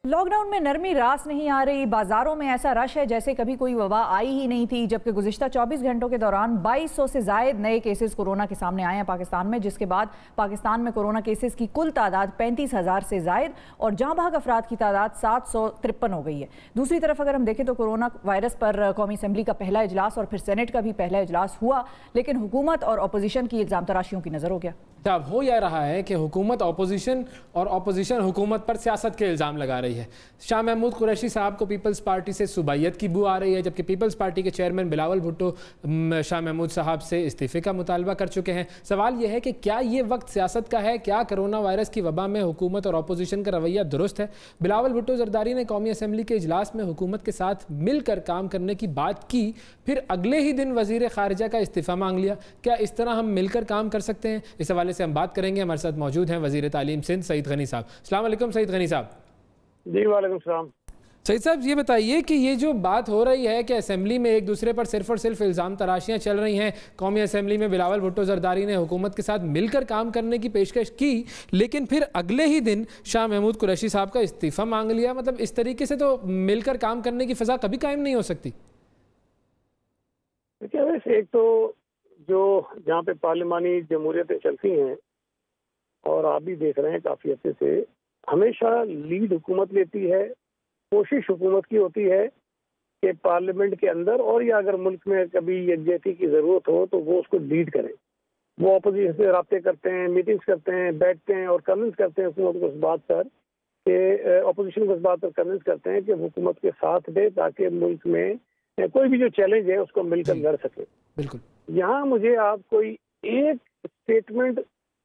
Lockdown में नरमी रास नहीं आ रही। बाजारों में ऐसा रश है जैसे कभी कोई वबा आई ही नहीं थी। जबकि गुज़िश्ता 24 घंटों के दौरान 2200 से जायद नए केसेस कोरोना के सामने आए हैं पाकिस्तान में, जिसके बाद पाकिस्तान में कोरोना केसेस की कुल तादाद 35,000 से जायद और जहां भाग अफराद की तादाद 753 हो गई है। दूसरी तरफ अगर हम देखें तो कोरोना वायरस पर कौमी असम्बली का पहला इजलास और फिर सेनेट का भी पहला इजलास हुआ, लेकिन हुकूमत और अपोजिशन की इल्ज़ाम तराशियों की नज़र हो गया। अब हो यह रहा है कि हुकूमत अपोजिशन और अपोजिशन हुकूमत पर सियासत के इल्ज़ाम लगा रही है। शाह महमूद कुरैशी साहब को पीपल्स पार्टी से सुबाइयत की बू आ रही है, जबकि पीपल्स पार्टी के चेयरमैन बिलावल भुट्टो शाह महमूद साहब से इस्तीफ़े का मुतालबा कर चुके हैं। सवाल यह है कि क्या ये वक्त सियासत का है? क्या कोरोना वायरस की वबा में हुकूमत और अपोजिशन का रवैया दुरुस्त है? बिलावल भुट्टो जरदारी ने कौमी असम्बली के इजलास में हुकूमत के साथ मिलकर काम करने की बात की, फिर अगले ही दिन वज़ीर ख़ारिजा का इस्तीफ़ा मांग लिया। क्या इस तरह हम मिलकर काम कर सकते हैं? इस हवाले से हम बात करेंगे। हमारे साथ मौजूद हैं वज़ीर तालीम सिंध सईद गनी साहब। अस्सलाम वालेकुम सईद गनी साहब। जी वालेकुम सलाम। सईद साहब, ये बताइए कि ये जो बात हो रही है कि असम्बली में एक दूसरे पर सिर्फ और सिर्फ इल्ज़ाम तराशियाँ चल रही हैं, कौमी असम्बली में बिलावल भुट्टो जरदारी ने हुकूमत के साथ मिलकर काम करने की पेशकश की, लेकिन फिर अगले ही दिन शाह महमूद कुरैशी साहब का इस्तीफ़ा मांग लिया। मतलब इस तरीके से तो मिलकर काम करने की फ़ज़ा कभी कायम नहीं हो सकती। देखिए, वैसे एक तो जो जहाँ पे पार्लिमानी जमहूरियतें चलती हैं और आप भी देख रहे हैं काफ़ी अच्छे से, हमेशा लीड हुकूमत लेती है। कोशिश हुकूमत की होती है कि पार्लियामेंट के अंदर और या अगर मुल्क में कभी यकजहती की ज़रूरत हो तो वो उसको लीड करें। वो अपोजिशन से रब्ते करते हैं, मीटिंग्स करते हैं, बैठते हैं और कन्विंस करते हैं हुकूमत को इस बात पर कि अपोजिशन को इस बात पर कन्विंस करते हैं कि हुकूमत के साथ दे, ताकि मुल्क में कोई भी जो चैलेंज है उसको मिलकर लड़ सके। बिल्कुल। यहाँ मुझे आप कोई एक स्टेटमेंट,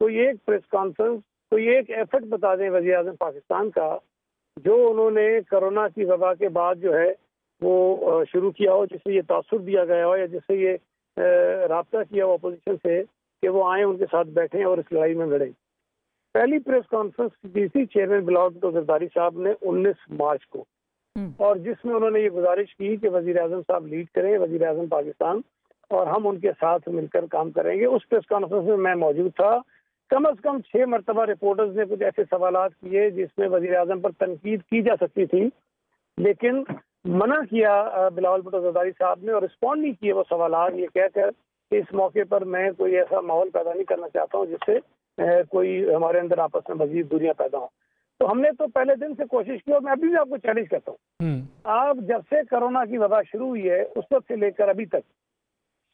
कोई एक प्रेस कॉन्फ्रेंस, कोई एक एफर्ट बता दें वज़ीर आज़म पाकिस्तान का जो उन्होंने कोरोना की वबा के बाद जो है वो शुरू किया हो, जिससे ये तासुर दिया गया हो या जिससे ये राब्ता किया हो अपोजिशन से कि वो आए उनके साथ बैठें और इस लड़ाई में लड़ें। पहली प्रेस कॉन्फ्रेंस की थी चेयरमैन बिलावल भुट्टो जरदारी साहब ने 19 मार्च को, और जिसमें उन्होंने ये गुजारिश की कि वज़ीर आज़म साहब लीड करें, वज़ीर आज़म पाकिस्तान, और हम उनके साथ मिलकर काम करेंगे। उस प्रेस कॉन्फ्रेंस में मैं मौजूद था। कम से कम 6 मरतबा रिपोर्टर्स ने कुछ ऐसे सवालात किए जिसमें वज़ीर आज़म पर तनकीद की जा सकती थी, लेकिन मना किया बिलावल भुट्टो जरदारी साहब ने और रिस्पॉन्ड नहीं किए वो सवालात, ये कहकर कि इस मौके पर मैं कोई ऐसा माहौल पैदा नहीं करना चाहता हूँ जिससे कोई हमारे अंदर आपस में मज़ीद दूरियां पैदा हो। तो हमने तो पहले दिन से कोशिश की और मैं अभी भी आपको चैलेंज करता हूँ। आप जब से कोरोना की वबा शुरू हुई है उस वक्त से लेकर अभी तक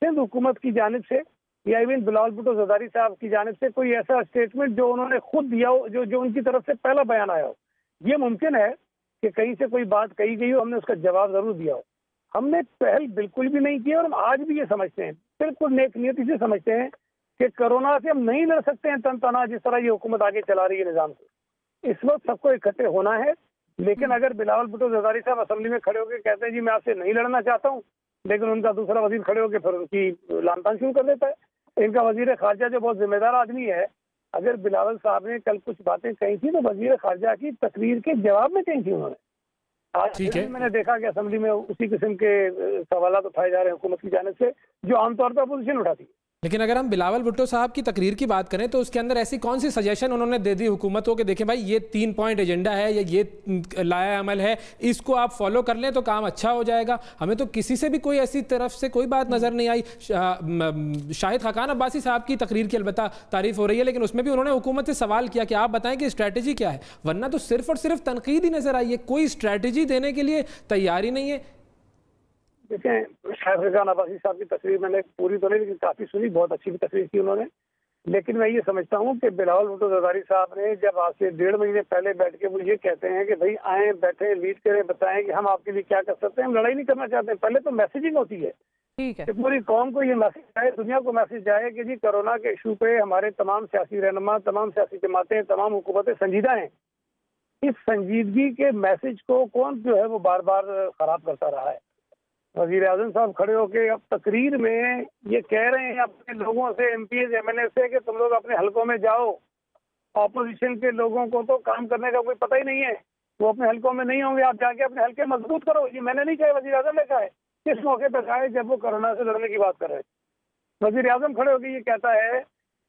सिंध हुकूमत की जानिब से या इवन बिलावल भुट्टो जरदारी साहब की जानिब से कोई ऐसा स्टेटमेंट जो उन्होंने खुद दिया हो, जो उनकी तरफ से पहला बयान आया हो। ये मुमकिन है कि कहीं से कोई बात कही गई हो, हमने उसका जवाब जरूर दिया हो। हमने पहल बिल्कुल भी नहीं की और हम आज भी ये समझते हैं, बिल्कुल नेक नियति से समझते हैं कि कोरोना से हम नहीं लड़ सकते हैं तन तना जिस तरह ये हुकूमत आगे चला रही है निज़ाम से। इस वक्त सबको इकट्ठे होना है, लेकिन अगर बिलावल भुट्टो जरदारी साहब असम्बली में खड़े होकर कहते हैं जी मैं आपसे नहीं लड़ना चाहता हूँ, लेकिन उनका दूसरा वजीर खड़े होकर फिर उनकी लानतान शुरू कर देता है। इनका वजीर खारजा जो बहुत जिम्मेदार आदमी है, अगर बिलावल साहब ने कल कुछ बातें कही थी तो वजीर खारजा की तकरीर के जवाब में कही थी उन्होंने। आज मैंने देखा कि असम्बली में उसी किस्म के सवाल उठाए जा रहे हैं हुकूमत की जानिब से जो आमतौर पर अपोजिशन उठाती है। लेकिन अगर हम बिलावल भुट्टो साहब की तकरीर की बात करें तो उसके अंदर ऐसी कौन सी सजेशन उन्होंने दे दी हुकूमत को कि देखें भाई ये 3 पॉइंट एजेंडा है या ये लाया अमल है, इसको आप फॉलो कर लें तो काम अच्छा हो जाएगा। हमें तो किसी से भी कोई ऐसी तरफ से कोई बात नज़र नहीं आई। शाहिद खाकान अब्बासी साहब की तकरीर की अलबत्ता तारीफ हो रही है, लेकिन उसमें भी उन्होंने हुकूमत से सवाल किया कि आप बताएं कि स्ट्रैटेजी क्या है, वरना तो सिर्फ और सिर्फ तनकीद ही नजर आई है, कोई स्ट्रैटेजी देने के लिए तैयारी नहीं है। देखें, शाहिद खाकान अब्बासी साहब की तकरीर मैंने पूरी तो नहीं लेकिन काफ़ी सुनी, बहुत अच्छी भी तकरीर की उन्होंने। लेकिन मैं ये समझता हूँ कि बिलावल भुट्टो जरदारी साहब ने जब आज से 1.5 महीने पहले बैठ के वो ये कहते हैं कि भाई आए, बैठे, लीड करें, बताएं कि हम आपके लिए क्या कर सकते हैं, हम लड़ाई नहीं करना चाहते हैं। पहले तो मैसेजिंग होती है, ठीक है, कि पूरी कौम को ये मैसेज आए, दुनिया को मैसेज आए कि जी कोरोना के इशू पे हमारे तमाम सियासी रहनुमा, तमाम सियासी जमातें, तमाम हुकूमतें संजीदा हैं। इस संजीदगी के मैसेज को कौन जो है वो बार बार खराब करता रहा है। वज़ीर आज़म साहब खड़े होके अब तकरीर में ये कह रहे हैं अपने लोगों से, MPs MLA से कि तुम लोग अपने हलकों में जाओ। ऑपोजिशन के लोगों को तो काम करने का कोई पता ही नहीं है, वो अपने हलकों में नहीं होंगे, आप जाके अपने हलके मजबूत करो। ये मैंने नहीं कहा, वज़ीर आज़म ने कहा है। किस मौके पर कहा है? जब वो कोरोना से लड़ने की बात कर रहे हैं। वज़ीर आज़म खड़े होकर ये कहता है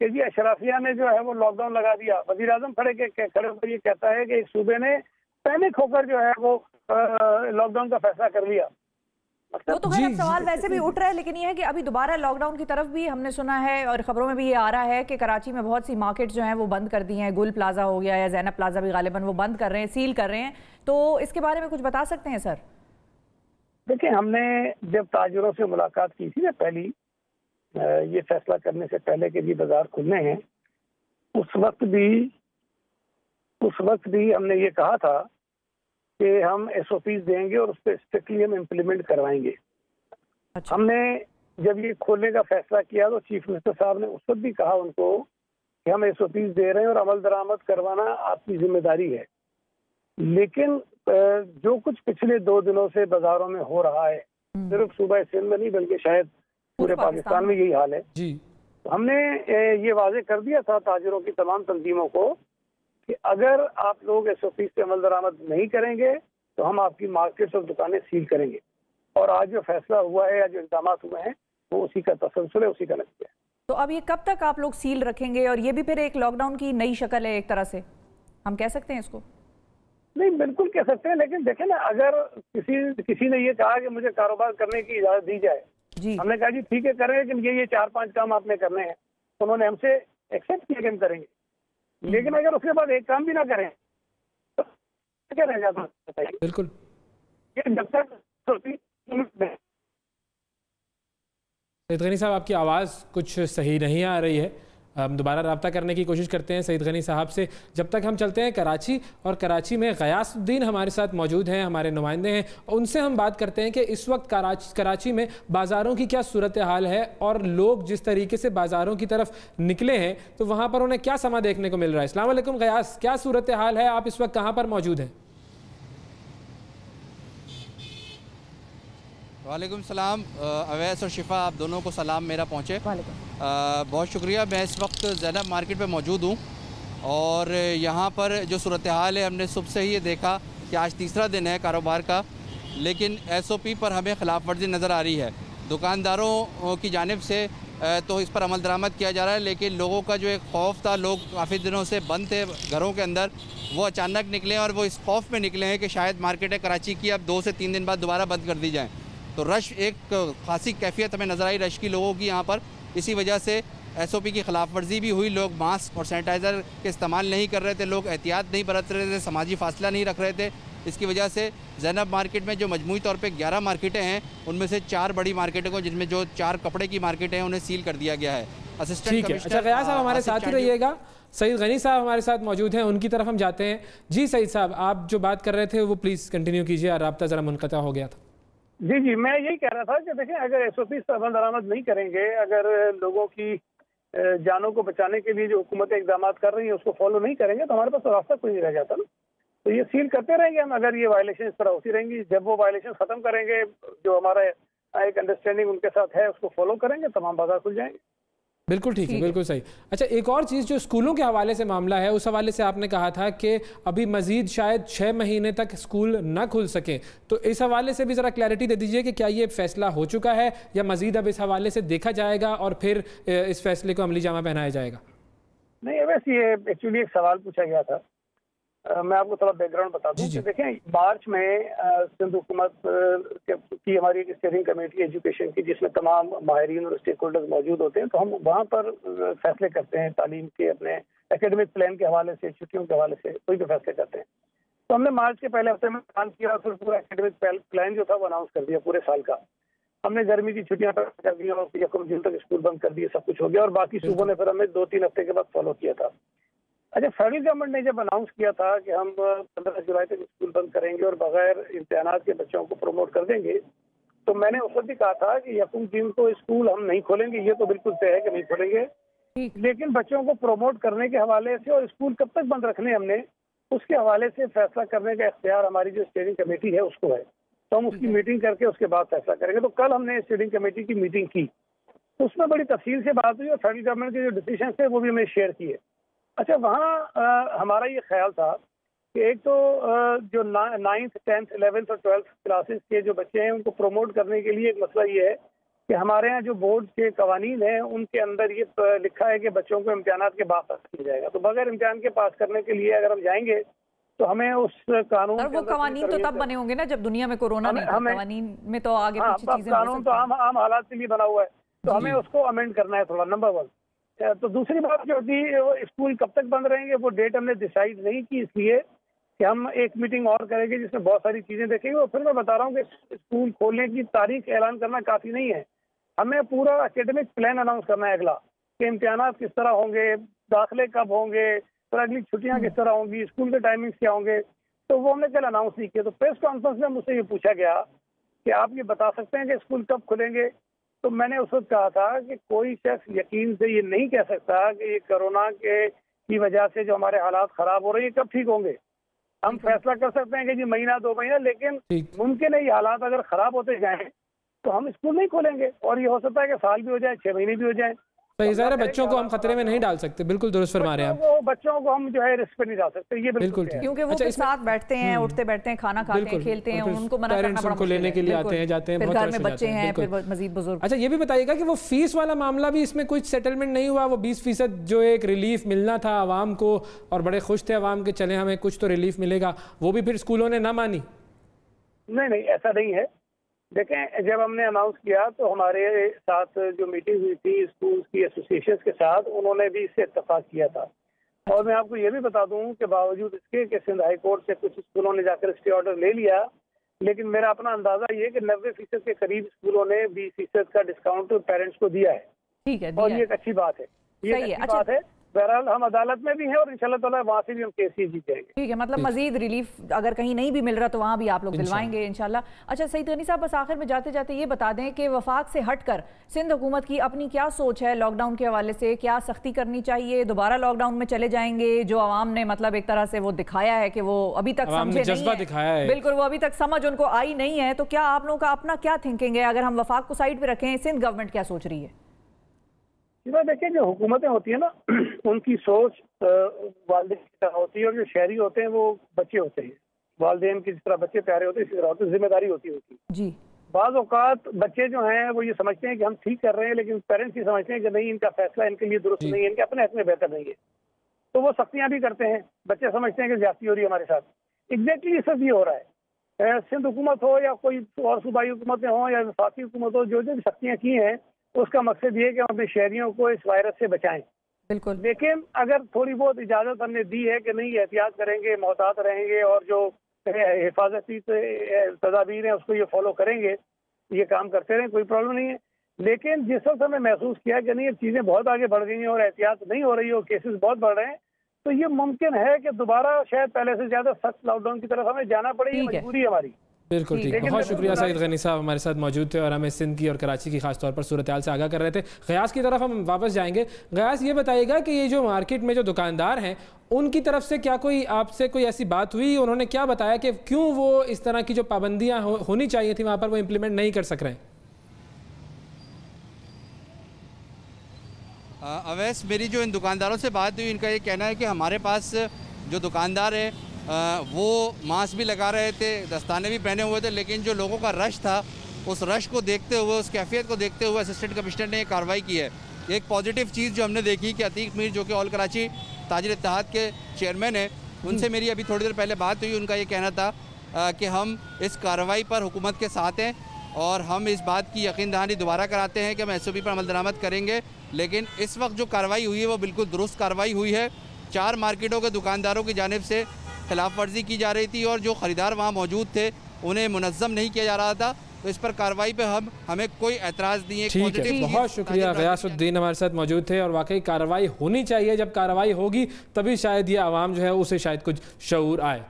कि जी अशराफिया ने जो है वो लॉकडाउन लगा दिया। वज़ीर आज़म खड़े होकर ये कहता है कि इस सूबे ने पैनिक होकर जो है वो लॉकडाउन का फैसला कर लिया। वो तो खैर अब सवाल वैसे भी उठ रहा है, लेकिन ये है कि अभी दोबारा लॉकडाउन की तरफ भी हमने सुना है और खबरों में भी ये आ रहा है कि कराची में बहुत सी मार्केट जो हैं वो बंद कर दी हैं। गुल प्लाजा हो गया या ज़ैनब प्लाजा भी गालिबन वो बंद कर रहे हैं, सील कर रहे हैं। तो इसके बारे में कुछ बता सकते हैं सर? देखिए, हमने जब ताजिरों से मुलाकात की थी ना पहली, ये फैसला करने से पहले कि ये बाजार खुलने हैं, उस वक्त भी हमने ये कहा था कि हम SOPs देंगे और उस पर स्ट्रिक्टली हम इम्प्लीमेंट करवाएंगे। अच्छा। हमने जब ये खोलने का फैसला किया तो चीफ मिनिस्टर साहब ने उस वक्त भी कहा उनको कि हम SOPs दे रहे हैं और अमल दरामद करवाना आपकी जिम्मेदारी है। लेकिन जो कुछ पिछले 2 दिनों से बाजारों में हो रहा है, सिर्फ सूबा सिंध में नहीं बल्कि शायद पूरे पाकिस्तान में यही हाल है जी। तो हमने ये वाजे कर दिया था ताजिरों की तमाम तंजीमों को कि अगर आप लोग SOPs से अमल दरामद नहीं करेंगे तो हम आपकी मार्केट्स और दुकानें सील करेंगे। और आज जो फैसला हुआ है या जो इक़दाम हुए हैं वो उसी का तसलसल है, उसी का नतीजा है। तो अब ये कब तक आप लोग सील रखेंगे? और ये भी फिर एक लॉकडाउन की नई शक्ल है, एक तरह से हम कह सकते हैं इसको? नहीं, बिल्कुल कह सकते हैं, लेकिन देखें ना, अगर किसी ने ये कहा कि मुझे कारोबार करने की इजाजत दी जाए जी, हमने कहा जी ठीक है करें, लेकिन ये 4-5 काम आपने करने हैं। उन्होंने हमसे एक्सेप्ट किया कि हम करेंगे, लेकिन अगर उसके बाद एक काम भी ना करें तो क्या रह जाता है? बिल्कुल, ये जब तक सईद गनी साहब आपकी आवाज़ कुछ सही नहीं आ रही है, हम दोबारा रब्ता करने की कोशिश करते हैं सईद गनी साहब से। जब तक हम चलते हैं कराची, और कराची में गयासुद्दीन हमारे साथ मौजूद हैं, हमारे नुमाइंदे हैं, उनसे हम बात करते हैं कि इस वक्त कराची में बाज़ारों की क्या सूरत हाल है और लोग जिस तरीके से बाज़ारों की तरफ निकले हैं तो वहाँ पर उन्हें क्या समा देखने को मिल रहा है। अस्सलाम वालेकुम गयास, क्या सूरत हाल है? आप इस वक्त कहाँ पर मौजूद हैं? वालेकुम सलाम। अवैस और शिफा, आप दोनों को सलाम मेरा पहुँचे। बहुत शुक्रिया। मैं इस वक्त ज़ैनब मार्केट में मौजूद हूँ और यहाँ पर जो सूरत हाल है, हमने सुबह से ही ये देखा कि आज तीसरा दिन है कारोबार का, लेकिन SOP पर हमें खिलाफ वर्जी नज़र आ रही है। दुकानदारों की जानिब से तो इस पर अमल दरामद किया जा रहा है, लेकिन लोगों का जो एक खौफ था, लोग काफ़ी दिनों से बंद थे घरों के अंदर, वो अचानक निकले और वो इस खौफ में निकले हैं कि शायद मार्केटें कराची की अब 2 से 3 दिन बाद दोबारा बंद कर दी जाएँ। तो रश, एक खासी कैफियत हमें नज़र आई रश की लोगों की यहाँ पर। इसी वजह से SOP की खिलाफ वर्जी भी हुई। लोग मास्क और सैनिटाइज़र के इस्तेमाल नहीं कर रहे थे, लोग एहतियात नहीं बरत रहे थे, समाजी फासला नहीं रख रहे थे। इसकी वजह से ज़ैनब मार्केट में जो मजमूई तौर पे 11 मार्केटें हैं, उनमें से 4 बड़ी मार्केटों को, जिनमें जो 4 कपड़े की मार्केटें हैं, उन्हें सील कर दिया गया है। असिस्टेंट कमिश्नर, अच्छा गयास साहब हमारे साथ ही रहिएगा। सईद गनी साहब हमारे साथ मौजूद हैं, उनकी तरफ हम जाते हैं। जी सईद साहब, आप जो बात कर रहे थे वो प्लीज़ कंटिन्यू कीजिए, रब्ता ज़रा मुनक़ता हो गया था। जी, मैं यही कह रहा था कि देखें, अगर SOPs पर अमल दरामद नहीं करेंगे, अगर लोगों की जानों को बचाने के लिए जो हुकूमत इक़दाम कर रही है उसको फॉलो नहीं करेंगे तो हमारे पास रास्ता कोई नहीं रह जाता ना। तो ये सील करते रहेंगे हम, अगर ये वायलेशन इस तरह होती रहेंगी। जब वो वायलेशन ख़त्म करेंगे, जो हमारा एक अंडरस्टैंडिंग उनके साथ है उसको फॉलो करेंगे, तमाम बाजार खुल जाएंगे। बिल्कुल ठीक है, बिल्कुल सही। अच्छा, एक और चीज़ जो स्कूलों के हवाले से मामला है, उस हवाले से आपने कहा था कि अभी मजीद शायद 6 महीने तक स्कूल ना खुल सकें, तो इस हवाले से भी ज़रा क्लैरिटी दे दीजिए कि क्या ये फैसला हो चुका है या मजीद अब इस हवाले से देखा जाएगा और फिर इस फैसले को अमली जामा पहनाया जाएगा? नहीं, वैसे ये एक्चुअली एक सवाल पूछा गया था। मैं आपको थोड़ा बैकग्राउंड बता दूं कि देखें, मार्च में सिंध हुकूमत की हमारी एक स्टीयरिंग कमेटी एजुकेशन की, जिसमें तमाम माहिरीन और स्टेक होल्डर्स मौजूद होते हैं, तो हम वहाँ पर फैसले करते हैं तालीम के, अपने एकेडमिक प्लान के हवाले से, छुट्टियों के हवाले से कोई भी फैसले करते हैं। तो हमने मार्च के पहले हफ्ते में काम किया और फिर पूरा एकेडमिक प्लान जो था वो अनाउंस कर दिया पूरे साल का। हमने गर्मी की छुट्टियाँ कर दी और 1 जून तक स्कूल बंद कर दिए, सब कुछ हो गया। और बाकी सूबों ने फिर हमें 2-3 हफ्ते के बाद फॉलो किया था। अच्छा, फेडरल गवर्नमेंट ने जब अनाउंस किया था कि हम 15 जुलाई तक स्कूल बंद करेंगे और बगैर इम्तिहानात के बच्चों को प्रमोट कर देंगे, तो मैंने उस वक्त भी कहा था कि 1 जून को स्कूल हम नहीं खोलेंगे, ये तो बिल्कुल तय है कि नहीं खोलेंगे, लेकिन बच्चों को प्रमोट करने के हवाले से और स्कूल कब तक बंद रखने हमने, उसके हवाले से फैसला करने का इख्तियार हमारी जो स्टीयरिंग कमेटी है उसको है। तो हम उसकी मीटिंग करके उसके बाद फैसला करेंगे। तो कल हमने स्टीयरिंग कमेटी की मीटिंग की, उसमें बड़ी तफसील से बात हुई और फेडरल गवर्नमेंट के जो डिसीजन थे वो भी हमें शेयर किए। अच्छा, वहाँ हमारा ये ख्याल था कि एक तो जो 9th, 10th, 11th और 12th क्लासेस के जो बच्चे हैं उनको प्रमोट करने के लिए एक मसला ये है कि हमारे यहाँ जो बोर्ड के कवानीन हैं उनके अंदर ये लिखा है कि बच्चों को इम्तिहानात के बाद पास किया जाएगा। तो बगैर इम्तिहान के पास करने के लिए अगर हम जाएंगे तो हमें उस कानून और वो कवानीन तो तब बने होंगे ना जब दुनिया में कोरोना नहीं था, कवानीन में तो आगे पीछे चीजें कानून तो आम हालात के लिए बना हुआ है, तो हमें उसको अमेंड करना है थोड़ा, नंबर 1। तो दूसरी बात जो थी, स्कूल कब तक बंद रहेंगे वो डेट हमने डिसाइड नहीं की, इसलिए कि हम एक मीटिंग और करेंगे जिसमें बहुत सारी चीजें देखेंगे। और फिर मैं बता रहा हूँ कि स्कूल खोलने की तारीख ऐलान करना काफी नहीं है, हमें पूरा एकेडमिक प्लान अनाउंस करना है अगला, कि इम्तिहानात किस तरह होंगे, दाखिले कब होंगे, फिर अगली छुट्टियां किस तरह होंगी, स्कूल के टाइमिंग्स क्या होंगे। तो वो हमने कल अनाउंस नहीं किया। तो प्रेस कॉन्फ्रेंस में मुझसे ये पूछा गया कि आप ये बता सकते हैं कि स्कूल कब खुलेंगे, तो मैंने उस वक्त कहा था कि कोई शख्स यकीन से ये नहीं कह सकता कि ये कोरोना की वजह से जो हमारे हालात खराब हो रहे हैं कब ठीक होंगे। हम फैसला कर सकते हैं कि जी महीना 2 महीना, लेकिन मुमकिन है ये हालात अगर खराब होते जाएं तो हम स्कूल नहीं खोलेंगे, और ये हो सकता है कि साल भी हो जाए, 6 महीने भी हो जाए। सही ज़ाहिर है बच्चों को हम खतरे में नहीं डाल सकते, बिल्कुल दुरुस्त फरमा रहे हैं आप। बच्चों को हम जो है रिस्क पे नहीं डाल सकते, ये बिल्कुल क्योंकि वो साथ बैठते हैं, उठते बैठते हैं, खाना खाते हैं, खेलते हैं, उनको मना करना बड़ा मुश्किल है। लेने के लिए आते हैं, जाते हैं, फिर घर में बच्चे हैं, फिर मजीद बुजुर्ग। अच्छा ये भी बताइएगा कि वो फीस वाला मामला भी इसमें कुछ सेटलमेंट नहीं हुआ, वो 20% जो एक रिलीफ मिलना था आवाम को, और बड़े खुश थे आवाम के, चले हमें कुछ तो रिलीफ मिलेगा, वो भी फिर स्कूलों ने ना मानी? नहीं, ऐसा नहीं है। देखें, जब हमने अनाउंस किया तो हमारे साथ जो मीटिंग हुई थी स्कूल की एसोसिएशन के साथ, उन्होंने भी इससे इत्तेफाक किया था। और मैं आपको ये भी बता दूं कि बावजूद इसके कि सिंध हाई कोर्ट से कुछ स्कूलों ने जाकर स्टे ऑर्डर ले लिया, लेकिन मेरा अपना अंदाजा ये कि 90% के करीब स्कूलों ने 20% का डिस्काउंट पेरेंट्स को दिया है। ठीक है, और ये एक अच्छी बात है, ये अच्छी बात है। बहरहाल हम अदालत में भी हैं और इंशाल्लाह ताला वहाँ से भी हम केस ही जीत जाएंगे। ठीक है, मतलब मजीद रिलीफ अगर कहीं नहीं भी मिल रहा तो वहाँ भी आप लोग दिलवाएंगे इंशाल्लाह। अच्छा सईद गनी साहब, बस आखिर में जाते जाते ये बता दें कि वफाक से हटकर सिंध हुकूमत की अपनी क्या सोच है लॉकडाउन के हवाले से, क्या सख्ती करनी चाहिए, दोबारा लॉकडाउन में चले जाएंगे? जो आवाम ने मतलब एक तरह से वो दिखाया है कि वो अभी तक समझे नहीं है, बिल्कुल वो अभी तक समझ उनको आई नहीं है, तो क्या आप लोगों का अपना क्या थिंकिंग है? अगर हम वफाक को साइड पे रखें, सिंध गवर्नमेंट क्या सोच रही है? देखिए, जो हुकूमतें होती है ना उनकी सोच वालिदैन की तरह होती है, और जो शहरी होते हैं वो बच्चे होते हैं। वालिदैन की जिस तरह बच्चे प्यारे होते हैं इसी तरह होते हैं, जिम्मेदारी होती है जी। बाज़ औक़ात बच्चे जो हैं वो ये समझते हैं कि हम ठीक कर रहे हैं, लेकिन पेरेंट्स ये समझते हैं कि नहीं, इनका फैसला इनके लिए दुरुस्त नहीं है, इनके अपने हक में बेहतर नहीं है, तो वो सख्तियाँ भी करते हैं। बच्चे समझते हैं कि ज्यादती हो रही है हमारे साथ। एग्जैक्टली ये सब ये हो रहा है। सिंध हुकूमत हो या कोई और सूबाई हुकूमतें हों या वफाकी हुकूमत हो, जो जो सख्तियाँ की हैं उसका मकसद ये है कि हम अपने शहरियों को इस वायरस से बचाएं। बिल्कुल। लेकिन अगर थोड़ी बहुत इजाज़त हमने दी है कि नहीं, एहतियात करेंगे, मोहतात रहेंगे, और जो हिफाजती तदाबीर हैं उसको ये फॉलो करेंगे, ये काम करते रहें, कोई प्रॉब्लम नहीं है। लेकिन जिस वक्त हमें महसूस किया कि नहीं, ये चीज़ें बहुत आगे बढ़ गई हैं और एहतियात नहीं हो रही है और केसेस बहुत बढ़ रहे हैं, तो ये मुमकिन है कि दोबारा शायद पहले से ज़्यादा सख्त लॉकडाउन की तरफ हमें जाना पड़े, ये मजबूरी है हमारी। बिल्कुल ठीक, बहुत शुक्रिया सईद गनी साहब हमारे साथ मौजूद थे और हमें सिंध की और कराची की खास तौर पर सूरत हाल से आगाह कर रहे थे। गयास की तरफ हम वापस जाएंगे। गयास, ये बताइएगा कि ये जो मार्केट में जो दुकानदार हैं उनकी तरफ से क्या कोई आपसे कोई ऐसी बात हुई, उन्होंने क्या बताया कि क्यों वो इस तरह की जो पाबंदियाँ होनी चाहिए थी वहाँ पर वो इम्प्लीमेंट नहीं कर सक रहे हैं? अवैस, मेरी जो इन दुकानदारों से बात हुई, इनका ये कहना है कि हमारे पास जो दुकानदार है वो मास्क भी लगा रहे थे, दस्ताने भी पहने हुए थे, लेकिन जो लोगों का रश था उस रश को देखते हुए, उस कैफियत को देखते हुए असिस्टेंट कमिश्नर ने ये कार्रवाई की है। एक पॉजिटिव चीज़ जो हमने देखी कि अतीक मीर जो कि ऑल कराची ताजिर इत्तेहाद के चेयरमैन हैं, उनसे मेरी अभी थोड़ी देर पहले बात हुई। उनका ये कहना था कि हम इस कार्रवाई पर हुकूमत के साथ हैं और हम इस बात की यकीन दहानी दोबारा कराते हैं कि हम SOP पर अमल दरामद करेंगे। लेकिन इस वक्त जो कार्रवाई हुई है वो बिल्कुल दुरुस्त कार्रवाई हुई है। 4 मार्केटों के दुकानदारों की जानिब से खिलाफ वर्जी की जा रही थी और जो ख़रीदार वहाँ मौजूद थे उन्हें मुनज़्ज़म नहीं किया जा रहा था, तो इस पर कार्रवाई पे हमें कोई एतराज़ नहीं है। ठीक है, बहुत शुक्रिया। गयासुद्दीन हमारे साथ मौजूद थे और वाकई कार्रवाई होनी चाहिए। जब कार्रवाई होगी तभी शायद ये आवाम जो है उसे शायद कुछ शऊर आए।